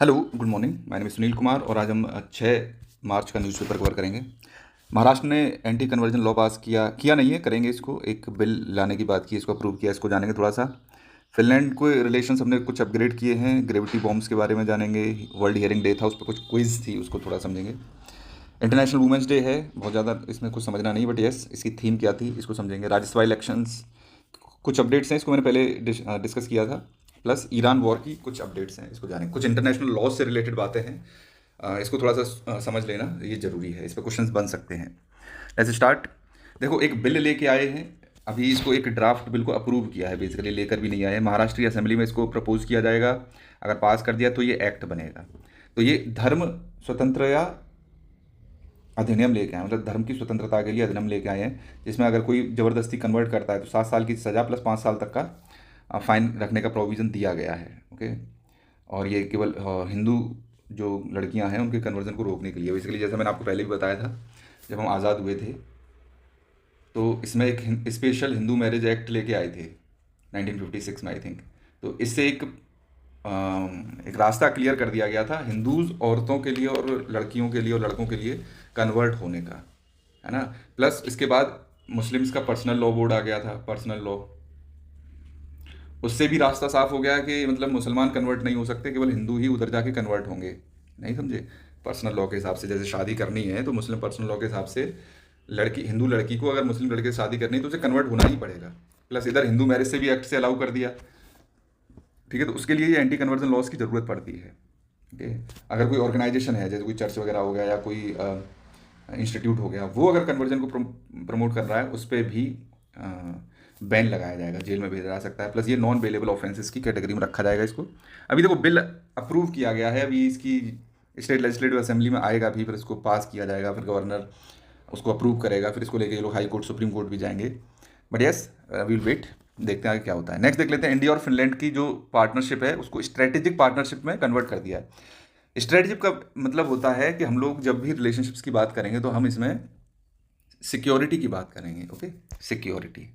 Hello, good morning. My name is Sunil Kumar और आज हम 6 मार्च का न्यूज़पेपर कवर करेंगे। महाराष्ट्र ने एंटी कन्वर्जन लॉ पास किया नहीं है, करेंगे इसको। एक बिल लाने की बात की, इसको अप्रूव किया, इसको जानेंगे थोड़ा सा। फिनलैंड को रिलेशंस हमने कुछ अपग्रेड किए हैं। ग्रेविटी बॉम्ब्स के बारे में जानेंगे। वर्ल्ड हियरिंग डे था, उस पर कुछ क्विज थी, उसको थोड़ा समझेंगे। इंटरनेशनल वुमेंस डे है, बहुत ज़्यादा इसमें कुछ समझना नहीं, बट यस इसकी थीम क्या थी इसको समझेंगे। राज्यसभा इलेक्शंस कुछ अपडेट्स हैं, इसको मैंने पहले डिस्कस किया था। प्लस ईरान वॉर की कुछ अपडेट्स हैं, इसको जानें। कुछ इंटरनेशनल लॉज से रिलेटेड बातें हैं, इसको थोड़ा सा समझ लेना ये ज़रूरी है, इस पर क्वेश्चंस बन सकते हैं। ऐसे स्टार्ट। देखो, एक बिल लेके आए हैं, अभी इसको एक ड्राफ्ट बिल को अप्रूव किया है, बेसिकली लेकर भी नहीं आए हैं। महाराष्ट्र असेंबली में इसको प्रपोज किया जाएगा, अगर पास कर दिया तो ये एक्ट बनेगा। तो ये धर्म स्वतंत्र या अधिनियम लेके आए, मतलब धर्म की स्वतंत्रता के लिए अधिनियम लेके आए हैं, जिसमें अगर कोई ज़बरदस्ती कन्वर्ट करता है तो 7 साल की सज़ा प्लस 5 साल तक का फाइन रखने का प्रोविज़न दिया गया है। ओके। और ये केवल हिंदू जो लड़कियां हैं उनके कन्वर्जन को रोकने के लिए, बेसिकली जैसा मैंने आपको पहले भी बताया था, जब हम आज़ाद हुए थे तो इसमें एक स्पेशल हिंदू मैरिज एक्ट लेके आए थे 1956 में, आई थिंक। तो इससे एक रास्ता क्लियर कर दिया गया था हिंदूज औरतों के लिए और लड़कियों के लिए और लड़कों के लिए कन्वर्ट होने का, है ना। प्लस इसके बाद मुस्लिम्स का पर्सनल लॉ बोर्ड आ गया था, पर्सनल लॉ। उससे भी रास्ता साफ हो गया कि मतलब मुसलमान कन्वर्ट नहीं हो सकते, केवल हिंदू ही उधर जाके कन्वर्ट होंगे। नहीं समझे? पर्सनल लॉ के हिसाब से जैसे शादी करनी है तो मुस्लिम पर्सनल लॉ के हिसाब से लड़की, हिंदू लड़की को अगर मुस्लिम लड़के से शादी करनी है तो उसे कन्वर्ट होना ही पड़ेगा। प्लस इधर हिंदू मैरिज से भी एक्ट से अलाउ कर दिया। ठीक है, तो उसके लिए ये एंटी कन्वर्जन लॉज की ज़रूरत पड़ती है। ठीक है, अगर कोई ऑर्गेनाइजेशन है, जैसे कोई चर्च वगैरह हो गया या कोई इंस्टीट्यूट हो गया, वो अगर कन्वर्जन को प्रमोट कर रहा है, उस पर भी बैन लगाया जाएगा, जेल में भेजा जा सकता है। प्लस ये नॉन बेलेबल ऑफेंसेस की कैटेगरी में रखा जाएगा इसको। अभी देखो, बिल अप्रूव किया गया है, अभी इसकी स्टेट लेजिस्लेटिव असेंबली में आएगा भी, फिर इसको पास किया जाएगा, फिर गवर्नर उसको अप्रूव करेगा, फिर इसको लेके ये लोग हाई कोर्ट, सुप्रीम कोर्ट भी जाएंगे। बट यस, विल वेट, देखते हैं आगे क्या होता है। नेक्स्ट देख लेते हैं, इंडिया और फिनलैंड की जो पार्टनरशिप है उसको स्ट्रेटेजिक पार्टनरशिप में कन्वर्ट कर दिया है। स्ट्रेटेजिक का मतलब होता है कि हम लोग जब भी रिलेशनशिप्स की बात करेंगे तो हम इसमें सिक्योरिटी की बात करेंगे। ओके, सिक्योरिटी,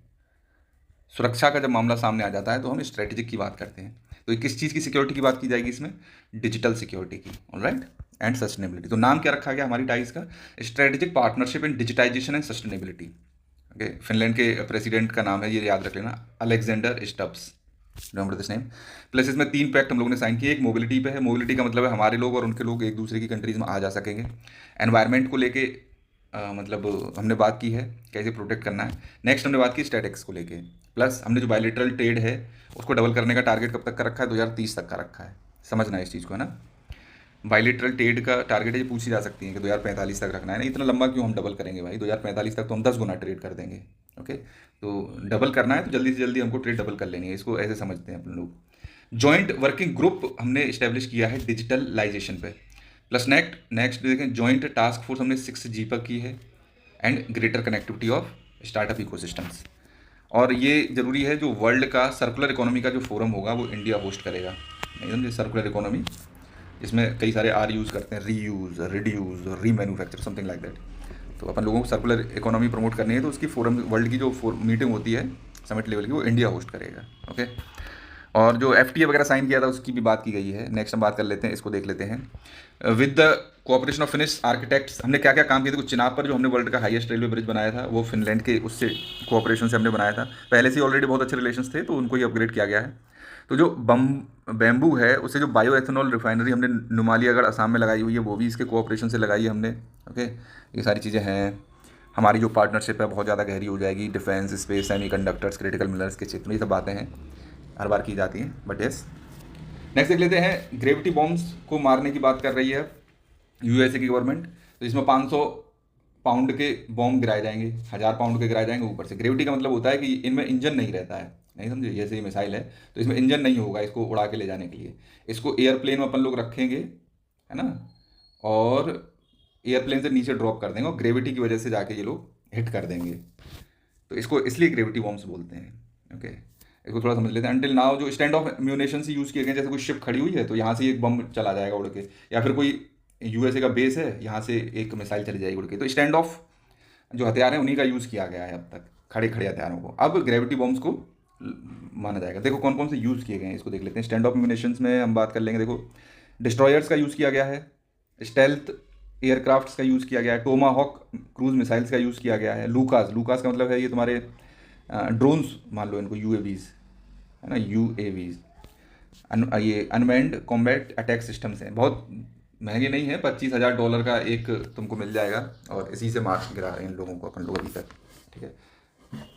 सुरक्षा का जब मामला सामने आ जाता है तो हम स्ट्रेटेजिक की बात करते हैं। तो ये किस चीज़ की सिक्योरिटी की बात की जाएगी इसमें? डिजिटल सिक्योरिटी की। Alright, and sustainability. तो नाम क्या रखा गया हमारी टाइज का? Strategic partnership in digitization and sustainability. Okay, Finland के प्रेसिडेंट का नाम है, ये याद रख लेना, Alexander Stubbs. Remember this name. Plus इसमें 3 पैक्ट हम लोगों ने साइन किए। एक मोबिलिटी पे है, मोबिलिटी का मतलब है हमारे लोग और उनके लोग एक दूसरे की कंट्रीज में आ जा सकेंगे। एनवायरनमेंट को लेके मतलब हमने बात की है कैसे प्रोटेक्ट करना है। नेक्स्ट हमने बात की स्टैटिक्स को लेके। प्लस हमने जो बायलेटरल ट्रेड है उसको डबल करने का टारगेट कब तक का रखा है? 2030 तक का रखा है। समझना है इस चीज़ को, है ना। बायलेटरल ट्रेड का टारगेट है, ये पूछी जा सकती है कि 2045 तक रखना है। नहीं, इतना लंबा क्यों हम डबल करेंगे भाई? 2045 तक तो हम 10 गुना ट्रेड कर देंगे। ओके, तो डबल करना है तो जल्दी से जल्दी हमको ट्रेड डबल कर लेनी है, इसको ऐसे समझते हैं अपन लोग। जॉइंट वर्किंग ग्रुप हमने इस्टेब्लिश किया है डिजिटलाइजेशन पे। प्लस नेक्स्ट देखें, जॉइंट टास्क फोर्स हमने 6G पर की है, and greater connectivity of startup ecosystems. और ये जरूरी है, जो वर्ल्ड का सर्कुलर इकोनॉमी का जो फोरम होगा वो इंडिया होस्ट करेगा। नहीं समझे? सर्कुलर इकोनॉमी, इसमें कई सारे आर यूज़ करते हैं, reuse, reduce, remanufacture, something like that. तो अपन लोगों को सर्कुलर इकोनॉमी प्रमोट करनी है तो उसकी फोरम, वर्ल्ड की जो मीटिंग होती है समिट लेवल की, वो इंडिया होस्ट करेगा। ओके, और जो FTA वगैरह साइन किया था उसकी भी बात की गई है। नेक्स्ट हम बात कर लेते हैं, इसको देख लेते हैं। With the cooperation of finish architects, हमने क्या क्या काम किए थे? कुछ चिनाब पर जो हमने वर्ल्ड का हाईएस्ट रेलवे ब्रिज बनाया था, वो फिनलैंड के उससे कोऑपरेशन से हमने बनाया था। पहले से ऑलरेडी बहुत अच्छे रिलेशंस थे तो उनको ही अपग्रेड किया गया है। तो जो बैम्बू है उससे जो बायो एथेनॉल रिफाइनरी हमने नुमालियागढ़ असम में लगाई हुई है, वो भी इसके कोऑपरेशन से लगाई है हमने। ओके, ये सारी चीज़ें हैं। हमारी जो पार्टनरशिप है बहुत ज़्यादा गहरी हो जाएगी, defence, space, semiconductors, critical minerals के क्षेत्र में। ये सब बातें हैं, हर बार की जाती हैं, बट यस। नेक्स्ट देख लेते हैं, ग्रेविटी बॉम्ब्स को मारने की बात कर रही है USA की गवर्नमेंट। तो इसमें 500 पाउंड के बॉम्ब गिराए जाएंगे, 1000 पाउंड के गिराए जाएंगे ऊपर से। ग्रेविटी का मतलब होता है कि इनमें इंजन नहीं रहता है। नहीं समझे? जैसे ये मिसाइल है तो इसमें इंजन नहीं होगा इसको उड़ा के ले जाने के लिए। इसको एयरप्लेन में अपन लोग रखेंगे, है ना, और एयरप्लेन से नीचे ड्रॉप कर देंगे और ग्रेविटी की वजह से जाके ये लोग हिट कर देंगे। तो इसको इसलिए ग्रेविटी बॉम्ब्स बोलते हैं। ओके, इसको थोड़ा समझ लेते हैं। अंटिल नाउ जो स्टैंड ऑफ म्यूनेशन से यूज़ किए गए, जैसे कोई शिप खड़ी हुई है तो यहाँ से एक बम चला जाएगा उड़ के, या फिर कोई USA का बेस है, यहाँ से एक मिसाइल चली जाएगी उड़ के। तो स्टैंड ऑफ जो हथियार हैं उन्हीं का यूज़ किया गया है अब तक, खड़े खड़े हथियारों को। अब ग्रेविटी बॉम्ब्स को माना जाएगा। देखो कौन कौन से यूज़ किए गए हैं, इसको देख लेते हैं। स्टैंड ऑफ म्यूनेशंस में हम बात कर लेंगे। देखो, डिस्ट्रॉयर्स का यूज़ किया गया है, स्टेल्थ एयरक्राफ्ट्स का यूज़ किया गया है, टोमाहॉक क्रूज मिसाइल्स का यूज़ किया गया है, लूकास, लूकास का मतलब है ये तुम्हारे ड्रोन्स मान लो इनको, यूएवीज है ना, यूएवीज, ये अनमैन्ड कॉम्बैट अटैक सिस्टम्स हैं, बहुत महंगे नहीं है, $25,000 का एक तुमको मिल जाएगा, और इसी से मार गिरा रहे हैं इन लोगों को अपन लोग अभी तक, ठीक है।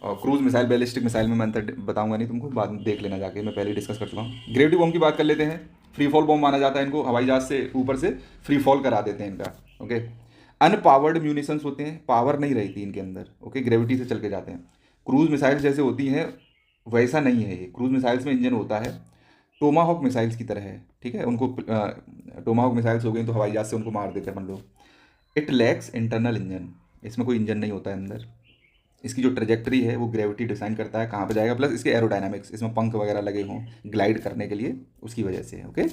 और क्रूज मिसाइल, बैलिस्टिक मिसाइल में मैं अंतर बताऊंगा नहीं तुमको, बाद में देख लेना जाके, मैं पहले डिस्कस कर चुका हूँ। ग्रेविटी बॉम्ब की बात कर लेते हैं। फ्री फॉल बॉम्ब माना जाता है इनको, हवाई जहाज से ऊपर से फ्री फॉल करा देते हैं इनका, ओके। अनपावर्ड म्यूनिशंस होते हैं, पावर नहीं रहती इनके अंदर, ओके, ग्रेविटी से चल के जाते हैं। क्रूज मिसाइल जैसे होती हैं वैसा नहीं है ये, क्रूज मिसाइल्स में इंजन होता है, टोमाहॉक मिसाइल्स की तरह है, ठीक है। उनको टोमाहॉक मिसाइल्स हो गई तो हवाई जहाज से उनको मार देते हैं अपन लोग। इट लैक्स इंटरनल इंजन, इसमें कोई इंजन नहीं होता है अंदर। इसकी जो ट्रेजेक्टरी है वो ग्रेविटी डिसाइन करता है कहाँ पे जाएगा, प्लस इसके एरोडायनामिक्स, इसमें पंख वगैरह लगे हों ग्लाइड करने के लिए, उसकी वजह से, ओके।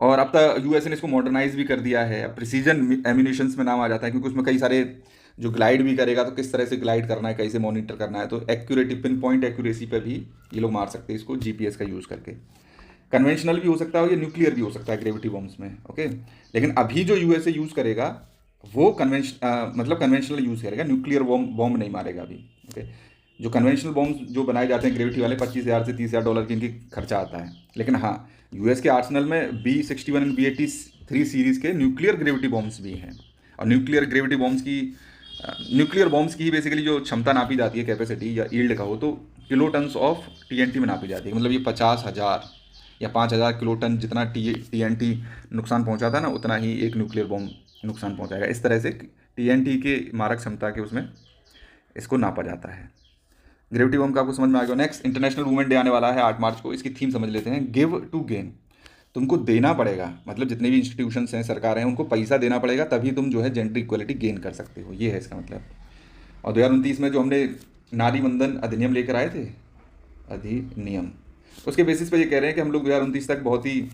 और अब तक यूएस ने इसको मॉडर्नाइज भी कर दिया है, अब प्रिसीजन एम्यूनिशंस में नाम आ जाता है, क्योंकि उसमें कई सारे जो ग्लाइड भी करेगा तो किस तरह से ग्लाइड करना है, कैसे मॉनिटर करना है, तो एक्यूरेटी, पिन पॉइंट एक्यूरेसी पे भी ये लोग मार सकते हैं इसको जीपीएस का यूज़ करके। कन्वेंशनल भी हो सकता है और ये न्यूक्लियर भी हो सकता है ग्रेविटी बॉम्ब्स में, ओके। लेकिन अभी जो यूएसए यूज़ करेगा वो मतलब कन्वेंशनल यूज़ करेगा, न्यूक्लियर बॉम्ब नहीं मारेगा अभी, ओके। जो कन्वेंशनल बॉम्ब जो बनाए जाते हैं ग्रेविटी वाले, $25,000 से $30,000 की इनकी खर्चा आता है। लेकिन हाँ, यूएस के आर्सनल में B61 और B83 सीरीज़ के न्यूक्लियर ग्रेविटी बॉम्ब्स भी हैं। और न्यूक्लियर बॉम्ब्स की ही बेसिकली जो क्षमता नापी जाती है, कैपेसिटी या यील्ड का हो, तो किलो टन्स ऑफ TNT में नापी जाती है। मतलब ये 50,000 या 5,000 किलो टन जितना TNT नुकसान पहुंचाता है ना, उतना ही एक न्यूक्लियर बॉम्ब नुकसान पहुंचाएगा। इस तरह से TNT के मारक क्षमता के उसमें इसको नापा जाता है। ग्रेविटी बॉम्ब का आपको समझ में आ गया। नेक्स्ट, इंटरनेशनल वुमेन डे आने वाला है 8 मार्च को। इसकी थीम समझ लेते हैं, गिव टू गेन। तुमको देना पड़ेगा, मतलब जितने भी इंस्टीट्यूशंस हैं, सरकार हैं, उनको पैसा देना पड़ेगा, तभी तुम जो है जेंडर इक्वलिटी गेन कर सकते हो, ये है इसका मतलब। और 2029 में जो हमने नारी वंदन अधिनियम लेकर आए थे, अधिनियम, उसके बेसिस पे ये कह रहे हैं कि हम लोग 2029 तक बहुत ही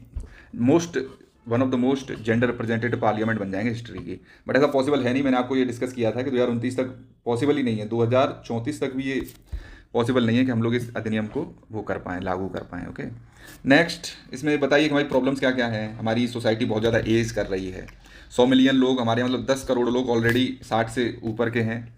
one of the most gender representative parliament बन जाएंगे हिस्ट्री की। बट ऐसा पॉसिबल है नहीं, मैंने आपको ये डिस्कस किया था कि 2029 तक पॉसिबल ही नहीं है, 2034 तक भी ये पॉसिबल नहीं है कि हम लोग इस अधिनियम को वो कर पाएँ, लागू कर पाएँ, ओके। नेक्स्ट, इसमें बताइए कि हमारी प्रॉब्लम्स क्या क्या हैं। हमारी सोसाइटी बहुत ज़्यादा एज कर रही है, 100 मिलियन लोग हमारे, मतलब 10 करोड़ लोग ऑलरेडी 60 से ऊपर के हैं।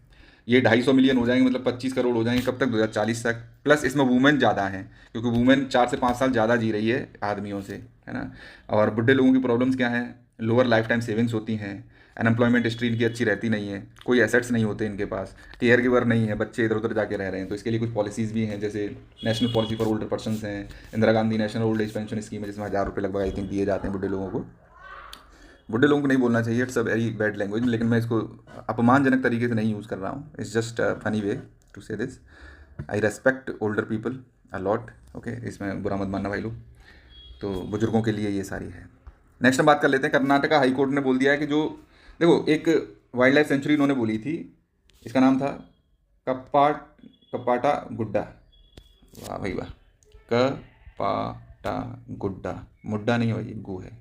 ये 250 मिलियन हो जाएंगे, मतलब 25 करोड़ हो जाएंगे कब तक, 2040 तक। प्लस इसमें वुमेन ज़्यादा हैं, क्योंकि वुमेन 4 से 5 साल ज़्यादा जी रही है आदमियों से, है ना। और बुढ़े लोगों की प्रॉब्लम्स क्या हैं, लोअर लाइफ टाइम सेविंग्स होती हैं, अनएम्प्लॉयमेंट हिस्ट्री इनकी अच्छी रहती नहीं है, कोई एसेट्स नहीं होते इनके पास, केयर गिवर नहीं है, बच्चे इधर उधर जाके रह रहे हैं। तो इसके लिए कुछ पॉलिसीज़ भी हैं, जैसे national policy for older persons हैं, Indira Gandhi national old age pension scheme है, जिसमें 1,000 रुपये लगभग आई थिंक दिए जाते हैं बुढ़े लोगों को। बुढ़े लोगों को नहीं बोलना चाहिए, it's a very bad language, लेकिन मैं इसको अपमानजनक तरीके से नहीं यूज़ कर रहा हूँ, it's just funny way to say this. I respect older people a lot, okay, इसमें बुरा मत मानना भाई लोग। तो बुजुर्गों के लिए ये सारी है। नेक्स्ट हम बात कर लेते हैं, कर्नाटका हाई कोर्ट ने बोल दिया है कि जो, देखो, एक वाइल्ड लाइफ सेंचुरी इन्होंने बोली थी, इसका नाम था कपाटा गुड्डा, वाह भाई वाह, कपाटा गुड्डा, मुड्डा नहीं भाई, गु है,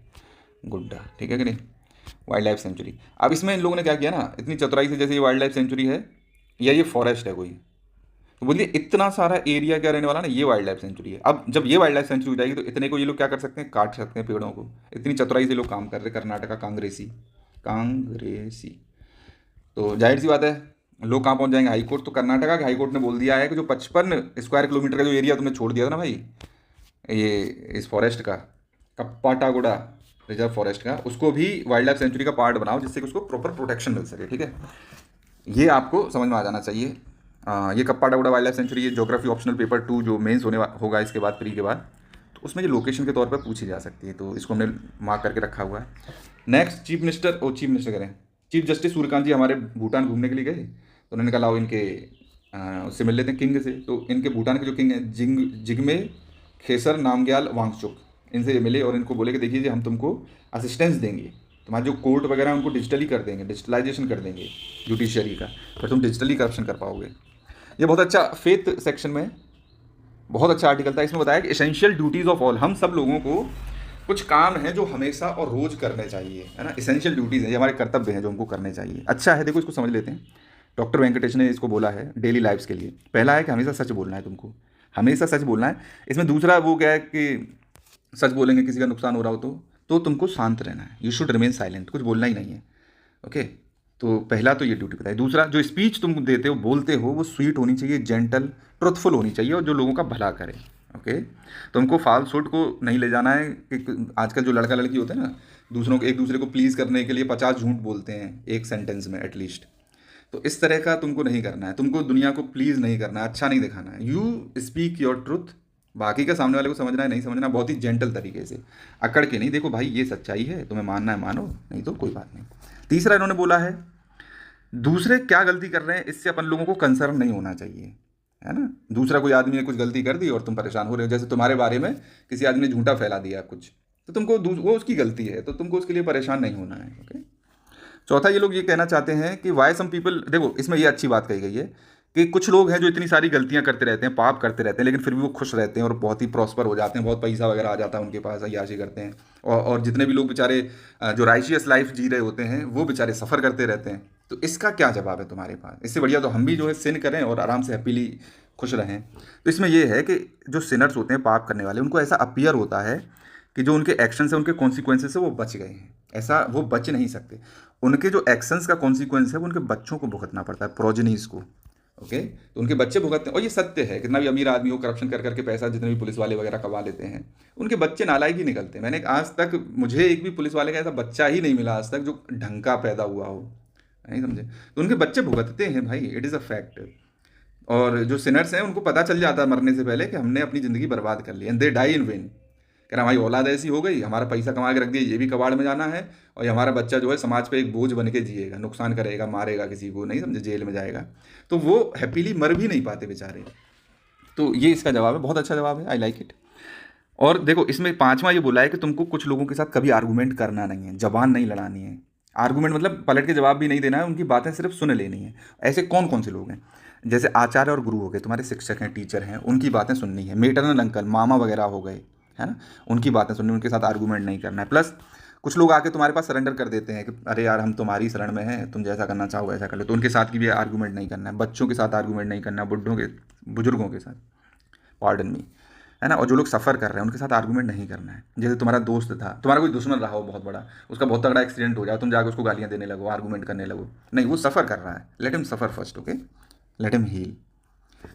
गुड्डा, ठीक है कि नहीं, वाइल्ड लाइफ सेंचुरी। अब इसमें इन लोगों ने क्या किया ना, इतनी चतुराई से, जैसे ये वाइल्ड लाइफ सेंचुरी है या ये फॉरेस्ट है कोई, तो बोलिए इतना सारा एरिया क्या रहने वाला ना, ये वाइल्ड लाइफ सेंचुरी है। अब जब ये वाइल्ड लाइफ सेंचुरी हो जाएगी तो इतने को ये लोग क्या कर सकते हैं, काट सकते हैं पेड़ों को। इतनी चतुराई से लोग काम कर रहे, कर्नाटका कांग्रेसी। तो जाहिर सी बात है, लोग कहाँ पहुँच जाएंगे, हाई कोर्ट। तो कर्नाटका के हाई कोर्ट ने बोल दिया है कि जो 55 स्क्वायर किलोमीटर का जो एरिया तुमने छोड़ दिया था ना भाई, ये इस फॉरेस्ट का, कप्पाटागुड़ा रिजर्व फॉरेस्ट का, उसको भी वाइल्ड लाइफ सेंचुरी का पार्ट बनाओ, जिससे कि उसको प्रॉपर प्रोटेक्शन मिल सके, ठीक है। ये आपको समझ में आ जाना चाहिए। ये कप्पाटागुड़ा वाइल्ड लाइफ सेंचुरी, ये ज्योग्राफी ऑप्शनल पेपर 2 जो मेंस होगा इसके बाद, प्री के बाद, तो उसमें ये लोकेशन के तौर पर पूछी जा सकती है, तो इसको हमने मार्क करके रखा हुआ है। नेक्स्ट, चीफ मिनिस्टर करें, चीफ जस्टिस सूर्यकांत जी हमारे भूटान घूमने के लिए गए, तो उन्होंने कहा लाओ इनके उससे मिल लेते हैं, किंग से। तो इनके भूटान के जो किंग हैं, जिग्मे खेसर नामग्याल वांगचुक, इनसे मिले और इनको बोले कि देखिए जी, हम तुमको असिस्टेंस देंगे, तुम्हारे जो कोर्ट वगैरह उनको डिजिटली कर देंगे, डिजिटलाइजेशन कर देंगे जुडिशरी का, फिर तुम डिजिटली करप्शन कर पाओगे। ये बहुत अच्छा फेथ सेक्शन में बहुत अच्छा आर्टिकल था, इसमें बताया कि एसेंशियल ड्यूटीज़ ऑफ ऑल, हम सब लोगों को कुछ काम हैं जो हमेशा और रोज़ करने चाहिए, है ना। एसेंशियल ड्यूटीज़ हैं, ये हमारे कर्तव्य हैं जो हमको करने चाहिए। अच्छा है, देखो इसको समझ लेते हैं। डॉक्टर वेंकटेश ने इसको बोला है डेली लाइफ्स के लिए। पहला है कि हमेशा सच बोलना है, तुमको हमेशा सच बोलना है। इसमें दूसरा वो क्या है कि सच बोलेंगे किसी का नुकसान हो रहा हो तो तो तुमको शांत रहना है, यू शुड रिमेन साइलेंट, कुछ बोलना ही नहीं है। ओके, तो पहला तो ये ड्यूटी बताइए। दूसरा, जो स्पीच तुम देते हो, बोलते हो, वो स्वीट होनी चाहिए, जेंटल, ट्रुथफुल होनी चाहिए और जो लोगों का भला करे। ओके, तुमको फाल्स हुड को नहीं ले जाना है कि आजकल जो लड़का लड़की होते हैं ना, दूसरों को, एक दूसरे को प्लीज़ करने के लिए 50 झूठ बोलते हैं एक सेंटेंस में एटलीस्ट। तो इस तरह का तुमको नहीं करना है, तुमको दुनिया को प्लीज़ नहीं करना है, अच्छा नहीं दिखाना है। यू स्पीक योर ट्रुथ, बाकी का सामने वाले को समझना है नहीं समझना, बहुत ही जेंटल तरीके से, अकड़ के नहीं। देखो भाई, ये सच्चाई है, तुम्हें मानना है मानो, नहीं तो कोई बात नहीं। तीसरा इन्होंने बोला है, दूसरे क्या गलती कर रहे हैं इससे अपन लोगों को कंसर्न नहीं होना चाहिए, है ना। दूसरा कोई आदमी ने कुछ गलती कर दी और तुम परेशान हो रहे हो, जैसे तुम्हारे बारे में किसी आदमी ने झूठा फैला दिया कुछ, तो तुमको वो उसकी गलती है, तो तुमको उसके लिए परेशान नहीं होना है। ओके। चौथा, ये लोग ये कहना चाहते हैं कि वाई सम पीपल, देखो इसमें ये अच्छी बात कही गई है कि कुछ लोग हैं जो इतनी सारी गलतियां करते रहते हैं, पाप करते रहते हैं, लेकिन फिर भी वो खुश रहते हैं और बहुत ही प्रॉस्पर हो जाते हैं, बहुत पैसा वगैरह आ जाता है उनके पास, अय्याशी करते हैं। और जितने भी लोग बेचारे जो राइशियस लाइफ जी रहे होते हैं, वो बेचारे सफ़र करते रहते हैं। तो इसका क्या जवाब है तुम्हारे पास? इससे बढ़िया तो हम भी जो है सिन करें और आराम से हैप्पीली खुश रहें। तो इसमें यह है कि जो सिनर्स होते हैं, पाप करने वाले, उनको ऐसा अपीयर होता है कि जो उनके एक्शंस हैं, उनके कॉन्सिक्वेंसेस से वो बच गए हैं। ऐसा वो बच नहीं सकते, उनके जो एक्शंस का कॉन्सिक्वेंस है वो उनके बच्चों को भुगतना पड़ता है, प्रोजेनीज को। ओके, तो उनके बच्चे भुगतते हैं, और ये सत्य है। कितना भी अमीर आदमी हो, करप्शन कर करके पैसा जितने भी पुलिस वाले वगैरह कमा लेते हैं, उनके बच्चे नालायक ही निकलते हैं। मैंने आज तक, मुझे एक भी पुलिस वाले का ऐसा बच्चा ही नहीं मिला आज तक जो ढंग का पैदा हुआ हो, नहीं समझे। तो उनके बच्चे भुगतते हैं भाई, इट इज़ अ फैक्ट। और जो सिनर्स हैं उनको पता चल जाता है मरने से पहले कि हमने अपनी ज़िंदगी बर्बाद कर ली, and they die in vain. कह रहा हमारी औलाद ऐसी हो गई, हमारा पैसा कमा के रख दिया, ये भी कबाड़ में जाना है, और ये हमारा बच्चा जो है समाज पे एक बोझ बन के जिएगा, नुकसान करेगा, मारेगा किसी को, नहीं समझे, जेल में जाएगा। तो वो हैप्पीली मर भी नहीं पाते बेचारे। तो ये इसका जवाब है, बहुत अच्छा जवाब है, आई लाइक इट। और देखो इसमें पांचवा ये बोला है कि तुमको कुछ लोगों के साथ कभी आर्गूमेंट करना नहीं है, जबान नहीं लड़ानी है। आर्गूमेंट मतलब पलट के जवाब भी नहीं देना है, उनकी बातें सिर्फ सुन लेनी है। ऐसे कौन कौन से लोग हैं? जैसे आचार्य और गुरु हो गए, तुम्हारे शिक्षक हैं, टीचर हैं, उनकी बातें सुननी है। मेटरनल अंकल, मामा वगैरह हो गए, है ना, उनकी बातें सुननी, उनके साथ आर्गूमेंट नहीं करना है। प्लस कुछ लोग आके तुम्हारे पास सरेंडर कर देते हैं कि अरे यार हम तुम्हारी शरण में हैं, तुम जैसा करना चाहो वैसा कर लो, तो उनके साथ की भी आर्गूमेंट नहीं करना है। बच्चों के साथ आर्गूमेंट नहीं करना, बुढ़ों के, बुजुर्गों के साथ, पार्डन मी, है ना। और जो लोग सफ़र कर रहे हैं उनके साथ आर्गूमेंट नहीं करना है। जैसे तुम्हारा दोस्त था, तुम्हारा कोई दुश्मन रहा हो बहुत बड़ा, उसका बहुत तगड़ा एक्सीडेंट हो जाए, तुम जाकर उसको गालियाँ देने लगो, आर्गूमेंट करने लगो, नहीं, वो सफ़र कर रहा है, let him suffer first, okay, let him heal.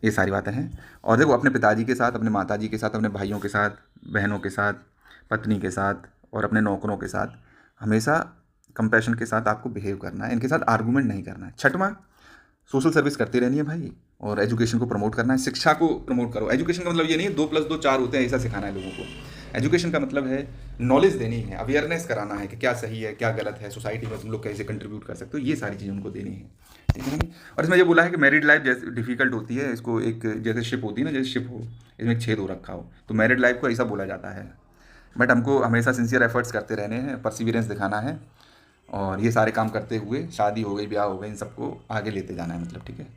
ये सारी बातें हैं। और देखो अपने पिताजी के साथ, अपने माताजी के साथ, अपने भाइयों के साथ, बहनों के साथ, पत्नी के साथ और अपने नौकरों के साथ हमेशा कंपैशन के साथ आपको बिहेव करना है, इनके साथ आर्गूमेंट नहीं करना है। छठवां, सोशल सर्विस करती रहनी है भाई, और एजुकेशन को प्रमोट करना है, शिक्षा को प्रमोट करो। एजुकेशन का मतलब ये नहीं है 2+2 4 होते हैं ऐसा सिखाना है लोगों को। एजुकेशन का मतलब है नॉलेज देनी है, अवेयरनेस कराना है कि क्या सही है, क्या गलत है, सोसाइटी में तुम लोग कैसे कंट्रीब्यूट कर सकते हो, ये सारी चीज़ें उनको देनी है, ठीक है। और इसमें ये बोला है कि मैरिड लाइफ जैसे डिफिकल्ट होती है, इसको एक जैसे शिप होती है ना, जैसे शिप हो, इसमें एक छेद हो रखा हो, तो मैरिड लाइफ को ऐसा बोला जाता है। बट हमको हमेशा सिंसियर एफर्ट्स करते रहने हैं, परसिवियरेंस दिखाना है, और ये सारे काम करते हुए शादी हो गई, ब्याह हो गए, इन सबको आगे लेते जाना है, मतलब, ठीक है,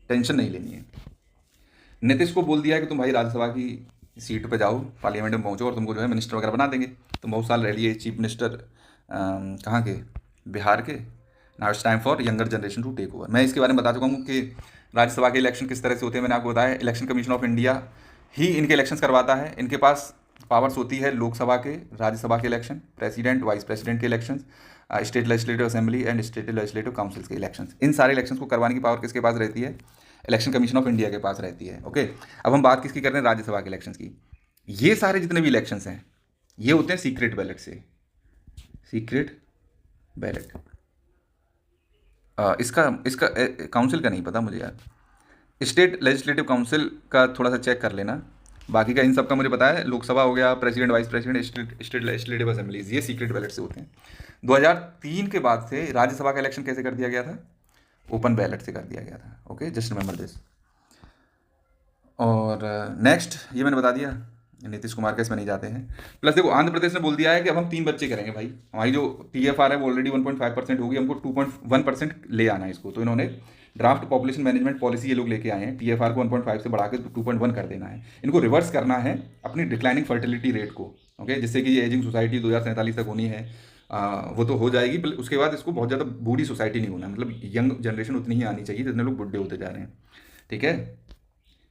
टेंशन नहीं लेनी है। नीतीश को बोल दिया है कि तुम भाई राज्यसभा की सीट पे जाओ, पार्लियामेंट में पहुंचो, और तुमको जो है मिनिस्टर वगैरह बना देंगे। तुम बहुत साल रह लिए चीफ मिनिस्टर, कहाँ के, बिहार के। Now it's time for younger generation to take over. मैं इसके बारे में बता चुका हूँ कि राज्यसभा के इलेक्शन किस तरह से होते हैं, मैंने आपको बताया। इलेक्शन कमीशन ऑफ इंडिया ही इनके इलेक्शंस करवाता है। इनके पास पावर्स होती है लोकसभा के, राज्यसभा के इलेक्शन, प्रेसिडेंट, वाइस प्रेसिडेंट के election, state legislative assembly and state legislative councils के इलेक्शंस। इन सारे इलेक्शंस को करवाने की पावर किसके पास रहती है? इलेक्शन कमीशन ऑफ इंडिया के पास रहती है। ओके, अब हम बात किसकी कर रहे हैं? राज्यसभा के इलेक्शंस की। ये सारे जितने भी इलेक्शंस हैं ये होते हैं सीक्रेट बैलेट से, सीक्रेट बैलेट। इसका इसका काउंसिल का नहीं पता मुझे यार, स्टेट लेजिस्लेटिव काउंसिल का थोड़ा सा चेक कर लेना। बाकी का इन सब का मुझे पता है, लोकसभा हो गया, president, vice president, state legislative assemblies, ये सीक्रेट बैलेट से होते हैं। 2003 के बाद से राज्यसभा का इलेक्शन कैसे कर दिया गया था? ओपन बैलेट से कर दिया गया था। Okay, just remember this. और नेक्स्ट ये मैंने बता दिया, नीतीश कुमार के इसमें नहीं जाते हैं। प्लस देखो आंध्र प्रदेश ने बोल दिया है कि अब हम 3 बच्चे करेंगे भाई। हमारी जो TFR है वो ऑलरेडी 1.5% होगी, हमको 2.1% ले आना है इसको। तो इन्होंने ड्राफ्ट पॉपुलेशन मैनेजमेंट पॉलिसी ये लोग लेके आए हैं, TFR को 1.5 से बढ़ा के 2.1 कर देना है। इनको रिवर्स करना है अपनी डिक्लाइनिंग फर्टिलिटी रेट को, ओके, जिससे कि ये एजिंग सोसाइटी 2047 तक होनी है, वो तो हो जाएगी। उसके बाद इसको बहुत ज़्यादा बूढ़ी सोसाइटी नहीं होना, मतलब यंग जनरेशन उतनी ही आनी चाहिए जितने लोग बुढ़े होते जा रहे हैं, ठीक है।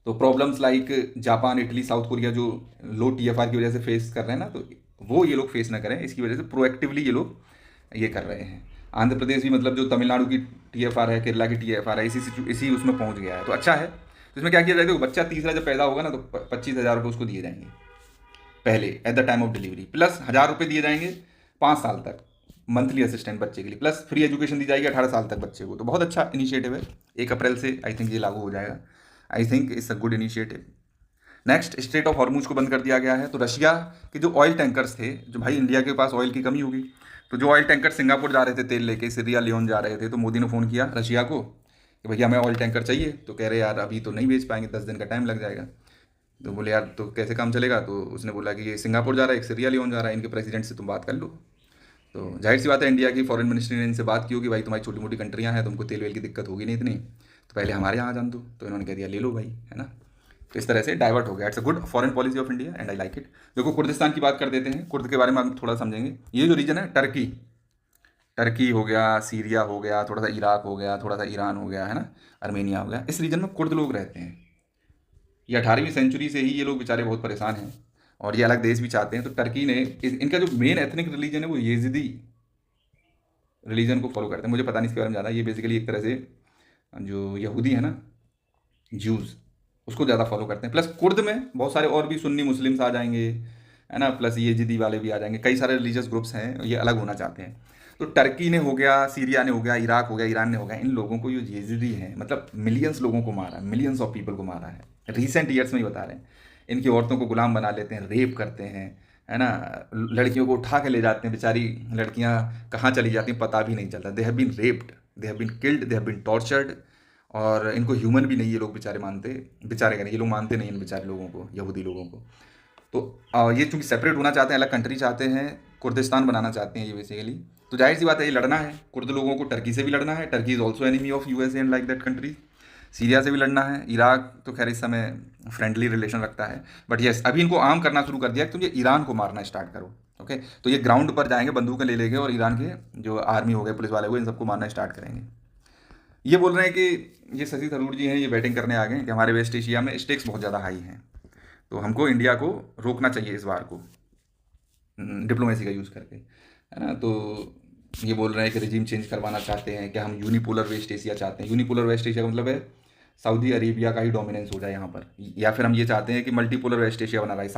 तो problems like Japan, Italy, south Korea जो लो TFR की वजह से फेस कर रहे हैं ना, तो वो ये लोग फेस ना करें, इसकी वजह से प्रोएक्टिवली ये लोग ये कर रहे हैं। आंध्र प्रदेश भी मतलब जो तमिलनाडु की टीएफआर है, केरला की टीएफआर है, इसी उसमें पहुंच गया है, तो अच्छा है। तो इसमें क्या किया जाएगा, बच्चा तीसरा जब पैदा होगा ना तो 25,000 रुपये उसको दिए जाएंगे पहले at the time of delivery, plus 1,000 रुपये दिए जाएंगे 5 साल तक मंथली असिस्टेंट बच्चे के लिए, प्लस फ्री एजुकेशन दी जाएगी 18 साल तक बच्चे को। तो बहुत अच्छा इनिशिएटिव है। 1 अप्रैल से आई थिंक ये लागू हो जाएगा। I think it's a good initiative. Next, straight of Hormuz को बंद कर दिया गया है। तो रशिया के जो ऑयल टैंकर्स थे, जो भाई इंडिया के पास ऑयल की कमी होगी, तो जो ऑयल टैंकर सिंगापुर जा रहे थे तेल लेके, सीरिया लियोन जा रहे थे, तो मोदी ने फ़ोन किया रशिया को कि भैया हमें ऑयल टैंकर चाहिए। तो कह रहे यार अभी तो नहीं बेच पाएंगे, 10 दिन का टाइम लग जाएगा। तो बोले यार तो कैसे काम चलेगा, तो उसने बोला कि ये सिंगापुर जा रहा है, एक सीरिया लियोन जा रहा है, इनके प्रेसिडेंट से तुम बात कर लो। तो जाहिर सी बात है, इंडिया की फॉरेन मिनिस्ट्री ने इनसे बात की होगी, भाई तुम्हारी छोटी मोटी कंट्रियाँ हैं, तुमको तेल वेल की दिक्कत होगी नहीं इतनी, तो पहले हमारे यहाँ जान दो। तो इन्होंने कह दिया ले लो भाई, है ना। तो इस तरह से डाइवर्ट हो गया। It's a good foreign policy of India and I like it. देखो कुर्दिस्तान की बात कर देते हैं। कुर्द के बारे में हम थोड़ा समझेंगे। ये जो रीजन है, टर्की टर्की हो गया, सीरिया हो गया, थोड़ा सा इराक हो गया, थोड़ा सा ईरान हो गया, है ना, अर्मेनिया हो गया, इस रीजन में कुर्द लोग रहते हैं। ये 18वीं सेंचुरी से ही ये लोग बेचारे बहुत परेशान हैं और ये अलग देश भी चाहते हैं। तो टर्की ने इनका जो मेन एथनिक रिलीजन है वो येजिदी रिलीजन को फॉलो करते हैं। मुझे पता नहीं इसके बारे में ज़्यादा। ये बेसिकली एक तरह से जो यहूदी है ना, ज्यूज़, उसको ज़्यादा फॉलो करते हैं। प्लस कुर्द में बहुत सारे और भी सुन्नी मुस्लिम्स आ जाएंगे, है ना, प्लस ये जिदी वाले भी आ जाएंगे। कई सारे रिलीजियस ग्रुप्स हैं, ये अलग होना चाहते हैं। तो टर्की ने हो गया, सीरिया ने हो गया, इराक हो गया, ईरान ने हो गया, इन लोगों को, ये येजिदी हैं, मतलब मिलियंस लोगों को मारा है, मिलियंस ऑफ पीपल को मारा है। रिसेंट ईयर्स में ही बता रहे हैं। इनकी औरतों को गुलाम बना लेते हैं, रेप करते हैं, है ना, लड़कियों को उठा के ले जाते हैं, बेचारी लड़कियां कहाँ चली जाती हैं पता भी नहीं चलता। They have been raped, they have been killed, they have been tortured. और इनको ह्यूमन भी नहीं ये लोग बेचारे मानते, बेचारे करें, ये लोग मानते नहीं इन बेचारे लोगों को, यहूदी लोगों को। तो ये चूंकि सेपरेट होना चाहते हैं, अलग कंट्री चाहते हैं, कुर्दिस्तान बनाना चाहते हैं ये बेसिकली। तो जाहिर सी बात है, ये लड़ना है कुर्द लोगों को, टर्की से भी लड़ना है। Turkey is also enemy of USA and like that country. Syria से भी लड़ना है। इराक तो खैर इस समय फ्रेंडली रिलेशन रखता है, बट यस अभी इनको आम करना शुरू कर दिया कि तुम ये ईरान को मारना स्टार्ट करो। ओके, तो ये ग्राउंड पर जाएंगे, बंदूकें ले लेंगे और ईरान के जो आर्मी हो गए, पुलिस वाले हुए, इन सबको मारना स्टार्ट करेंगे। ये बोल रहे हैं कि ये शशि थरूर जी हैं, ये बैटिंग करने आ गए कि हमारे वेस्ट एशिया में स्टेक्स बहुत ज़्यादा हाई हैं, तो हमको इंडिया को रोकना चाहिए इस बार को, डिप्लोमेसी का यूज़ करके, है ना। तो ये बोल रहे हैं कि रिजीम चेंज करवाना चाहते हैं, कि हम यूनिपोलर वेस्ट एशिया चाहते हैं। यूनिपोलर वेस्ट एशिया का मतलब है सऊदी अरेबिया का ही डोमिनेंस हो जाए यहाँ पर, या फिर हम ये चाहते हैं कि मल्टीपोलर वेस्ट एशिया बना रहा है,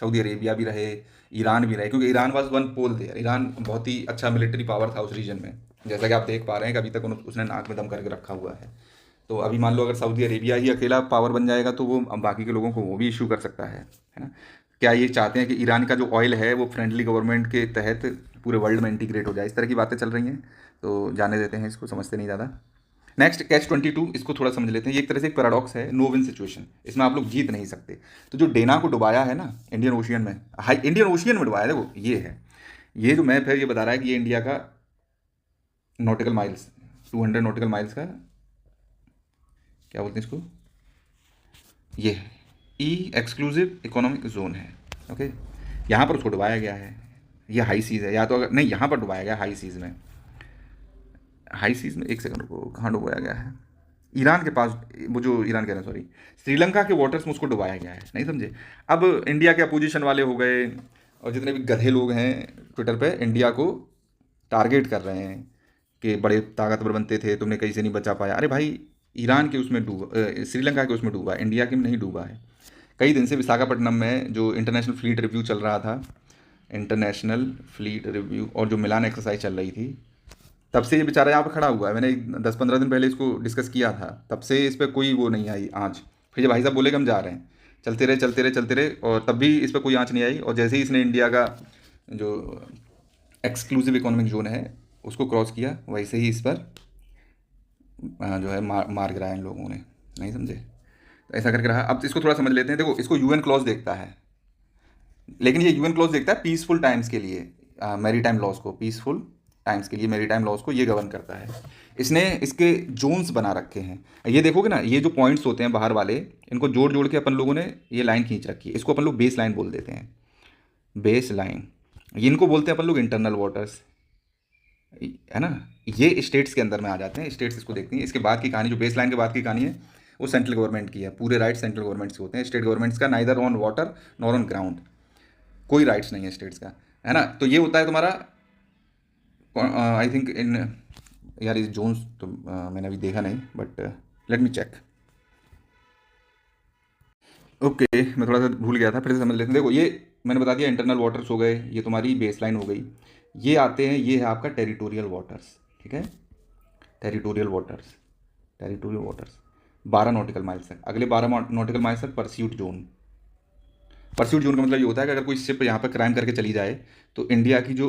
सऊदी अरेबिया भी रहे, ईरान भी रहे, क्योंकि Iran was one pole there. Iran बहुत ही अच्छा मिलिट्री पावर था उस रीजन में, जैसा कि आप देख पा रहे हैं कि अभी तक उसने नाक में दम करके रखा हुआ है। तो अभी मान लो अगर सऊदी अरेबिया ही अकेला पावर बन जाएगा तो वो बाकी के लोगों को वो भी इशू कर सकता है ना। क्या ये चाहते हैं कि ईरान का जो ऑयल है वो फ्रेंडली गवर्नमेंट के तहत पूरे वर्ल्ड में इंटीग्रेट हो जाए? इस तरह की बातें चल रही हैं, तो जाने देते हैं, इसको समझते नहीं ज़्यादा। नेक्स्ट, Catch-22, इसको थोड़ा समझ लेते हैं। ये एक तरह से एक पैराडॉक्स है, नो विन सिचुएशन, इसमें आप लोग जीत नहीं सकते। तो जो डेना को डुबाया है ना इंडियन ओशियन में, इंडियन ओशियन में डुबाया, देखो ये है, ये जो मैप है ये बता रहा है कि ये इंडिया का नॉटिकल माइल्स, 200 नॉटिकल माइल्स का, क्या बोलते हैं इसको, ये ई एक्सक्लूसिव इकोनॉमिक जोन है। ओके, यहाँ पर उसको डुबाया गया है। ये हाई सीज़ है, या तो अगर नहीं, यहाँ पर डुबाया गया हाई सीज़ में। हाई सीज़ में, एक सेकंड रुको, कहाँ डुबाया गया है? ईरान के पास, वो जो ईरान कह रहे हैं, सॉरी, श्रीलंका के वाटर्स में उसको डुबाया गया है, नहीं समझे। अब इंडिया के अपोजिशन वाले हो गए और जितने भी गधे लोग हैं ट्विटर पे इंडिया को टारगेट कर रहे हैं कि बड़े ताकतवर बनते थे, तुमने कहीं से नहीं बचा पाया। अरे भाई, ईरान के उसमें डूबा, श्रीलंका के उसमें डूबा, इंडिया के में नहीं डूबा है। कई दिन से विशाखापट्टनम में जो इंटरनेशनल फ्लीट रिव्यू चल रहा था, इंटरनेशनल फ्लीट रिव्यू, और जो मिलान एक्सरसाइज चल रही थी, तब से ये बेचारा यहाँ पर खड़ा हुआ है। मैंने 10-15 दिन पहले इसको डिस्कस किया था, तब से इस पर कोई वो नहीं आई आँच। फिर जब भाई साहब बोले कि हम जा रहे हैं, चलते रहे चलते रहे चलते रहे, और तब भी इस पर कोई आँच नहीं आई। और जैसे ही इसने इंडिया का जो एक्सक्लूसिव इकोनॉमिक जोन है उसको क्रॉस किया, वैसे ही इस पर जो है मार गिराया इन लोगों ने, नहीं समझे। तो ऐसा करके रहा। अब इसको थोड़ा समझ लेते हैं। देखो, इसको यूएन क्लॉज देखता है, लेकिन ये यूएन क्लॉज देखता है पीसफुल टाइम्स के लिए, मैरी टाइम लॉज को, पीसफुल टाइम्स के लिए मैरी टाइम लॉज को ये गवर्न करता है। इसने इसके जोन्स बना रखे हैं। ये देखोगे ना, ये जो पॉइंट्स होते हैं बाहर वाले, इनको जोड़ जोड़ के अपन लोगों ने ये लाइन खींच रखी है। इसको अपन लोग बेस लाइन बोल देते हैं, बेस लाइन। इनको बोलते हैं अपन लोग इंटरनल वाटर्स, है ना। ये स्टेट्स के अंदर में आ जाते हैं, स्टेट्स इसको देखती हैं। इसके बाद की कहानी, जो बेस लाइन के बाद की कहानी है, वो सेंट्रल गवर्नमेंट की है। पूरे राइट सेंट्रल गवर्नमेंट से होते हैं, स्टेट गवर्नमेंट्स का neither on water nor on ground. कोई राइट्स नहीं है स्टेट्स का, है ना। तो ये होता है तुम्हारा, आई थिंक इन, यार इस जोन्स तो मैंने अभी देखा नहीं, but let me check. Okay, मैं थोड़ा सा भूल गया था, फिर से समझ लेते हैं। देखो, ये मैंने बता दिया, इंटरनल वाटर्स हो गए, ये तुम्हारी बेस लाइन हो गई। ये आते हैं, ये है आपका टेरिटोरियल वाटर्स, ठीक है। Territorial waters, territorial waters 12 nautical miles तक, अगले 12 नॉटिकल माइल्स तक परस्यूट जोन। परस्यूट जोन का मतलब ये होता है कि अगर कोई शिप यहाँ पर क्राइम करके चली जाए, तो इंडिया की जो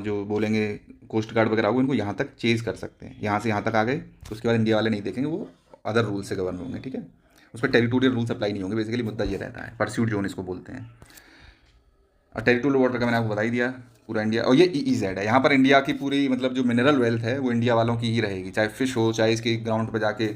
जो बोलेंगे कोस्ट गार्ड वगैरह होगा, इनको यहाँ तक चेज कर सकते हैं। यहाँ से यहाँ तक आ गए, उसके बाद इंडिया वाले नहीं देखेंगे, वो अदर रूल से गवर्न होंगे, ठीक है। उस पर टेरिटोरियल रूल्स अप्लाई नहीं होंगे, बेसिकली मुद्दा ये रहता है, परस्यूट जोन इसको बोलते हैं। और टेरिटोरियल वाटर का मैंने आपको बता ही दिया, पूरा इंडिया। और ये EEZ है, यहाँ पर इंडिया की पूरी मतलब जो मिनरल वेल्थ है वो इंडिया वालों की ही रहेगी, चाहे फिश हो, चाहे इसके ग्राउंड पर जाके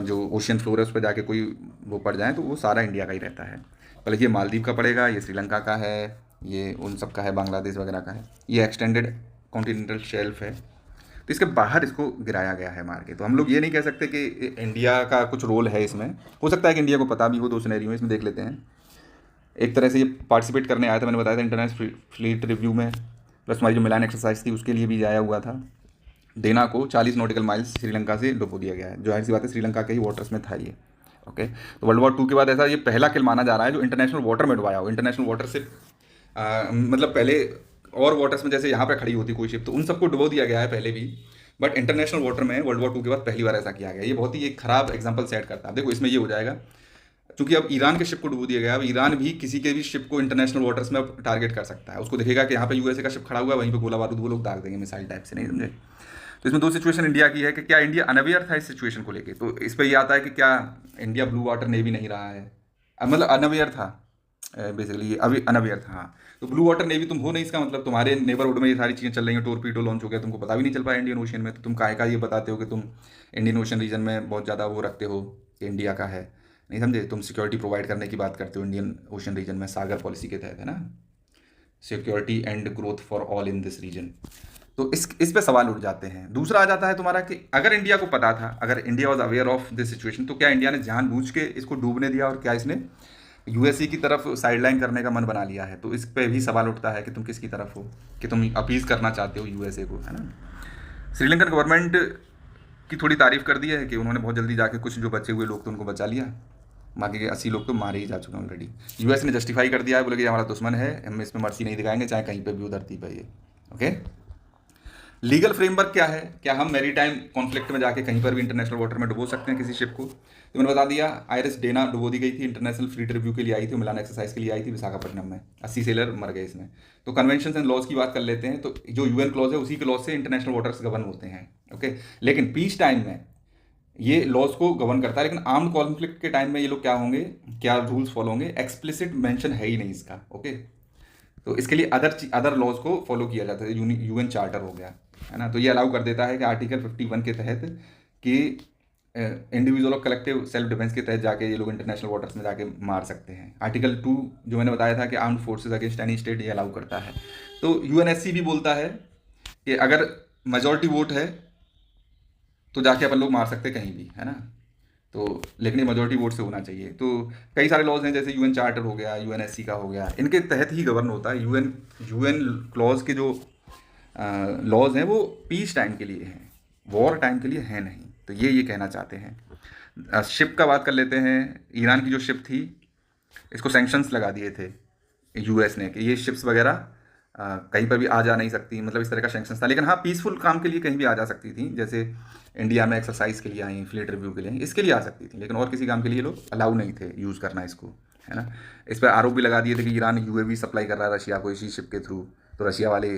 जो ओशियन फ्लोर है उस पर जाके कोई वो पड़ जाए, तो वो सारा इंडिया का ही रहता है। पहले ये मालदीव का पड़ेगा, ये श्रीलंका का है, ये उन सब का है, बांग्लादेश वगैरह का है। ये एक्सटेंडेड कॉन्टिनेंटल शेल्फ है, तो इसके बाहर इसको गिराया गया है मार के। तो हम लोग ये नहीं कह सकते कि इंडिया का कुछ रोल है इसमें। हो सकता है कि इंडिया को पता भी हो, दो सिनेरियो में इसमें देख लेते हैं। एक तरह से ये पार्टिसिपेट करने आया था, मैंने बताया था, इंटरनेशनल फ्लीट रिव्यू में, प्लस हमारी जो मिलान एक्सरसाइज थी उसके लिए भी जाया हुआ था। देना को 40 नॉटिकल माइल्स श्रीलंका से डुबो दिया गया है, जो जाहिर सी बात है श्रीलंका के ही वाटर्स में था ये। ओके, तो वर्ल्ड वॉर 2 के बाद ऐसा ये पहला किल माना जा रहा है जो इंटरनेशनल वाटर में डुबाया हो। इंटरनेशनल वाटर से मतलब पहले और वाटर्स में जैसे यहाँ पे खड़ी होती कोई शिप, तो उन सबको डुबो दिया गया है पहले भी, बट इंटरनेशनल वाटर में वर्ल्ड वॉर 2 के बाद पहली बार ऐसा किया गया। ये बहुत ही एक खराब एग्जाम्पल सेट करता है। देखो, इसमें ये हो जाएगा, क्योंकि अब ईरान के शिप को डुबो दिया गया, अब ईरान भी किसी के भी शिप को इंटरनेशनल वाटर्स में टारगेट कर सकता है। उसको देखेगा कि यहाँ पे USA का शिप खड़ा हुआ है, वहीं पे गोला बारूद वो लोग दाग देंगे मिसाइल टाइप से, नहीं समझे। तो इसमें दो सिचुएशन इंडिया की है कि क्या इंडिया अनअवेयर था इस सिचुएशन को लेके। तो इस पर ये आता है कि क्या इंडिया ब्लू वाटर नेवी नहीं रहा है, मतलब अनअवेयर था, बेसिकली अभी अनअवेयर था। हाँ, तो ब्लू वाटर नेवी तुम हो नहीं, इसका मतलब तुम्हारे नेबरहुड में ये सारी चीज़ें चल रही हैं, टोरपीडो लॉन्च हो गया, तुमको पता भी नहीं चल पाया इंडियन ओशन में। तो तुम काहे का ये बताते हो कि तुम इंडियन ओशन रीजन में बहुत ज़्यादा वो रखते हो कि इंडिया का है, नहीं समझे। तुम सिक्योरिटी प्रोवाइड करने की बात करते हो इंडियन ओशन रीजन में, सागर पॉलिसी के तहत, है ना, security and growth for all in this region. तो इस पे सवाल उठ जाते हैं। दूसरा आ जाता है तुम्हारा कि अगर इंडिया को पता था, अगर India was aware of this situation, तो क्या इंडिया ने जानबूझ के इसको डूबने दिया, और क्या इसने USA की तरफ साइडलाइन करने का मन बना लिया है। तो इस पे भी सवाल उठता है कि तुम किसकी तरफ हो, कि तुम अपीज करना चाहते हो USA को, है ना। श्रीलंकन गवर्नमेंट की थोड़ी तारीफ कर दी है कि उन्होंने बहुत जल्दी जाके कुछ जो बचे हुए लोग थे उनको बचा लिया, बाकी के 80 लोग तो मारे ही जा चुके हैं ऑलरेडी। US ने जस्टिफाई कर दिया है, बोले कि हमारा दुश्मन है, हम इसमें मर्सी नहीं दिखाएंगे, चाहे कहीं पे भी हो धरती पर ये। ओके, लीगल फ्रेमवर्क क्या है, क्या हम मैरी टाइम कॉन्फ्लिक्ट में जाके कहीं पर भी इंटरनेशनल वाटर में डुबो सकते हैं किसी शिप को। तो मैंने बता दिया, IRS डेना डुबो दी गई थी, इंटरनेशनल फ्लीट रिव्यू के लिए आई थी, मिलान एक्सरसाइज के लिए आई थी विशाखापट्टनम में, 80 सेलर मर गए इसमें। तो कन्वेंशन एंड लॉज की बात कर लेते हैं, तो जो UN क्लॉज है उसी के लॉज से इंटरनेशनल वाटर्स गवर्न होते हैं। ओके, लेकिन पीस टाइम में ये लॉज को गवर्न करता है, लेकिन आर्म्ड कॉन्फ्लिक्ट के टाइम में ये लोग क्या होंगे, क्या रूल्स फॉलो होंगे, एक्सप्लिसिट मेंशन है ही नहीं इसका। ओके, तो इसके लिए अदर लॉज को फॉलो किया जाता है, UN चार्टर हो गया, है ना। तो ये अलाउ कर देता है कि आर्टिकल 51 के तहत कि इंडिविजुअल और कलेक्टिव सेल्फ डिफेंस के तहत जाके ये लोग इंटरनेशनल वाटर्स में जाके मार सकते हैं। आर्टिकल 2 जो मैंने बताया था कि armed forces against any state, ये अलाउ करता है। तो UNSC भी बोलता है कि अगर मेजॉरिटी वोट है तो जाके अपन लोग मार सकते कहीं भी, है ना। तो लेकिन ये मेजॉरिटी वोट से होना चाहिए। तो कई सारे लॉज हैं, जैसे UN चार्टर हो गया, UNSC का हो गया, इनके तहत ही गवर्न होता है। UN क्लॉज के जो लॉज हैं वो पीस टाइम के लिए हैं, वॉर टाइम के लिए है नहीं। तो ये कहना चाहते हैं। शिप का बात कर लेते हैं। ईरान की जो शिप थी, इसको सैंक्शंस लगा दिए थे US ने कि ये शिप्स वगैरह कहीं पर भी आ जा नहीं सकती, मतलब इस तरह का सैंक्शंस था। लेकिन हाँ, पीसफुल काम के लिए कहीं भी आ जा सकती थी, जैसे इंडिया में एक्सरसाइज के लिए आई, फ्लीट रिव्यू के लिए, इसके लिए आ सकती थी, लेकिन और किसी काम के लिए लोग अलाउ नहीं थे यूज़ करना इसको, है ना। इस पर आरोप भी लगा दिए थे कि ईरान UAV सप्लाई कर रहा है रशिया को इसी शिप के थ्रू, तो रशिया वाले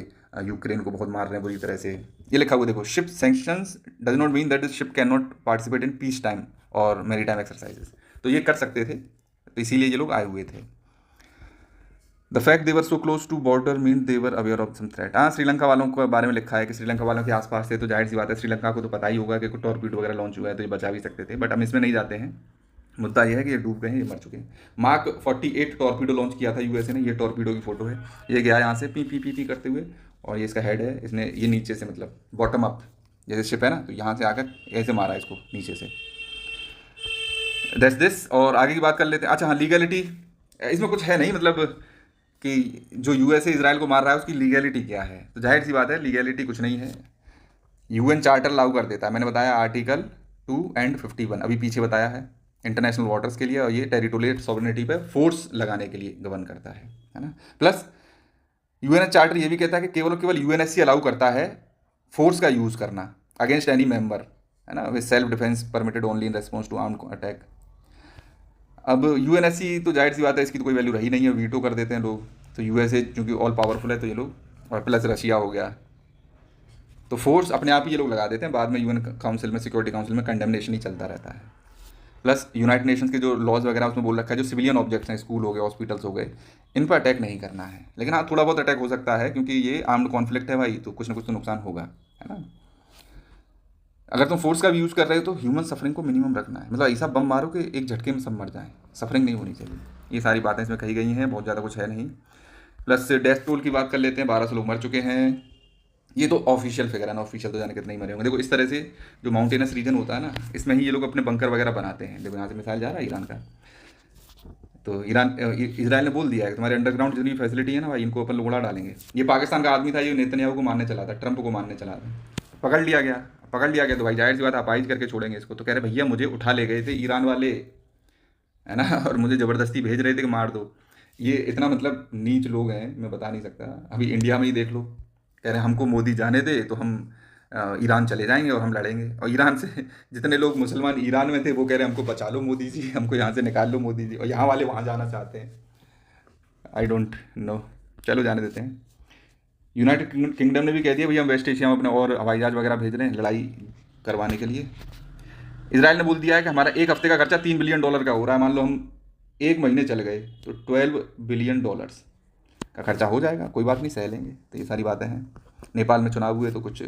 यूक्रेन को बहुत मार रहे हैं बुरी तरह से। ये लिखा हुआ देखो, ship sanctions does not mean that ship can not participate in peace time और मेरी टाइम एक्सरसाइजेस। तो ये कर सकते थे, तो इसीलिए ये लोग आए हुए थे। The fact they're so close to border mean they're aware of some threat. हाँ, श्रीलंका वालों के बारे में लिखा है कि श्रीलंका वालों के आसपास थे, तो जाहिर सी बात है श्रीलंका को तो पता ही होगा कि कुछ टॉर्पीडो वगैरह लॉन्च हुआ है, तो ये बचा भी सकते थे, बट हम इसमें नहीं जाते हैं। मुद्दा यह है कि ये डूब गए हैं, ये मर चुके हैं। मार्क 48 टॉर्पीडो लॉन्च किया था USA ने, ये टॉर्पीडो की फोटो है। ये गया यहाँ से पी पी पी पी करते हुए, और ये इसका हेड है, इसने ये नीचे से मतलब बॉटम अप जैसे शिप है ना, तो यहाँ से आकर ऐसे मारा इसको नीचे से। That's this. और आगे की बात कर लेते हैं। अच्छा हाँ, लीगलिटी इसमें कुछ है नहीं, मतलब कि जो यूएसए इजराइल को मार रहा है उसकी लीगैलिटी क्या है। तो जाहिर सी बात है लीगैलिटी कुछ नहीं है। यूएन चार्टर लागू कर देता है, मैंने बताया आर्टिकल 2 एंड 51 अभी पीछे बताया है, इंटरनेशनल वाटर्स के लिए, और ये टेरिटोरियल सॉवरेनिटी पे फोर्स लगाने के लिए गवर्न करता है ना। प्लस यूएन चार्टर ये भी कहता है कि केवल और केवल यूएनएससी अलाउ करता है फोर्स का यूज़ करना अगेंस्ट एनी मेंबर, है ना, with self defence permitted only in response to armed attack. अब यूएनएससी तो जाहिर सी बात है इसकी तो कोई वैल्यू रही नहीं है, वीटो कर देते हैं लोग। तो यूएसए चूँकि ऑल पावरफुल है तो ये लोग, और प्लस रशिया हो गया, तो फोर्स अपने आप ही ये लोग लगा देते हैं, बाद में यूएन काउंसिल में, सिक्योरिटी काउंसिल में कंडेमनेशन ही चलता रहता है। प्लस यूनाइटेड नेशंस के जो लॉज वगैरह उसमें बोल रखा है जो सिविलियन ऑब्जेक्ट्स हैं, स्कूल हो गए, हॉस्पिटल्स हो गए, इन पर अटैक नहीं करना है। लेकिन हाँ थोड़ा बहुत अटैक हो सकता है क्योंकि ये आर्म्ड कॉन्फ्लिक्ट है भाई, तो कुछ ना कुछ तो नुकसान होगा, है ना। अगर तुम फोर्स का भी यूज़ कर रहे हो तो ह्यूमन सफरिंग को मिनिमम रखना है, मतलब ऐसा बम मारो कि एक झटके में सब मर जाएं, सफरिंग नहीं होनी चाहिए। ये सारी बातें इसमें कही गई हैं, बहुत ज़्यादा कुछ है नहीं। प्लस डेथ टोल की बात कर लेते हैं, 1200 लोग मर चुके हैं। ये तो ऑफिशियल फिगर है ना, ऑफिशियल तो जाने कितने ही मरे होंगे। देखो इस तरह से जो माउंटेनस रीजन होता है ना, इसमें ही ये लोग अपने बंकर वगैरह बनाते हैं। देखो यहाँ से मिसाइल जा रहा है ईरान का, तो इजराइल ने बोल दिया है कि तुम्हारे अंडरग्राउंड जितनी फैसिलिटी है ना भाई, इनको अपन लोग उड़ा डालेंगे। ये पाकिस्तान का आदमी था, ये नेतन्याहू को मारने चला था, ट्रंप को मारने चला था, पकड़ लिया गया तो भाई जाहिर सी बात अपाइज करके छोड़ेंगे इसको। तो कह रहे भैया मुझे उठा ले गए थे ईरान वाले, है ना, और मुझे ज़बरदस्ती भेज रहे थे कि मार दो। ये इतना मतलब नीच लोग हैं, मैं बता नहीं सकता। अभी इंडिया में ही देख लो, कह रहे हैं हमको मोदी जाने दे तो हम ईरान चले जाएंगे और हम लड़ेंगे। और ईरान से जितने लोग मुसलमान ईरान में थे वो कह रहे हैं हमको बचा लो मोदी जी, हमको यहाँ से निकाल लो मोदी जी, और यहाँ वाले वहाँ जाना चाहते हैं। आई डोंट नो, चलो जाने देते हैं। यूनाइटेड किंगडम ने भी कह दिया भैया हम वेस्ट एशिया में अपने और हवाई जहाज वगैरह भेज रहे हैं लड़ाई करवाने के लिए। इसराइल ने बोल दिया है कि हमारा एक हफ्ते का खर्चा $3 बिलियन का हो रहा है। मान लो हम एक महीने चल गए तो $12 बिलियन का खर्चा हो जाएगा, कोई बात नहीं, सह लेंगे। तो ये सारी बातें हैं। नेपाल में चुनाव हुए तो कुछ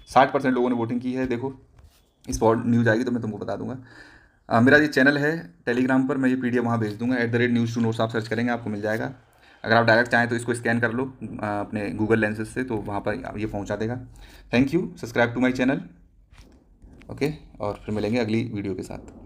60% लोगों ने वोटिंग की है। देखो इस पर न्यूज़ आएगी तो मैं तुमको बता दूंगा। मेरा ये चैनल है टेलीग्राम पर, मैं ये PDF वहाँ भेज दूंगा, @news to notes आप सर्च करेंगे आपको मिल जाएगा। अगर आप डायरेक्ट चाहें तो इसको स्कैन कर लो अपने गूगल लेंसेज से, तो वहाँ पर ये पहुँचा देगा। Thank you, subscribe to my channel. Okay, और फिर मिलेंगे अगली वीडियो के साथ।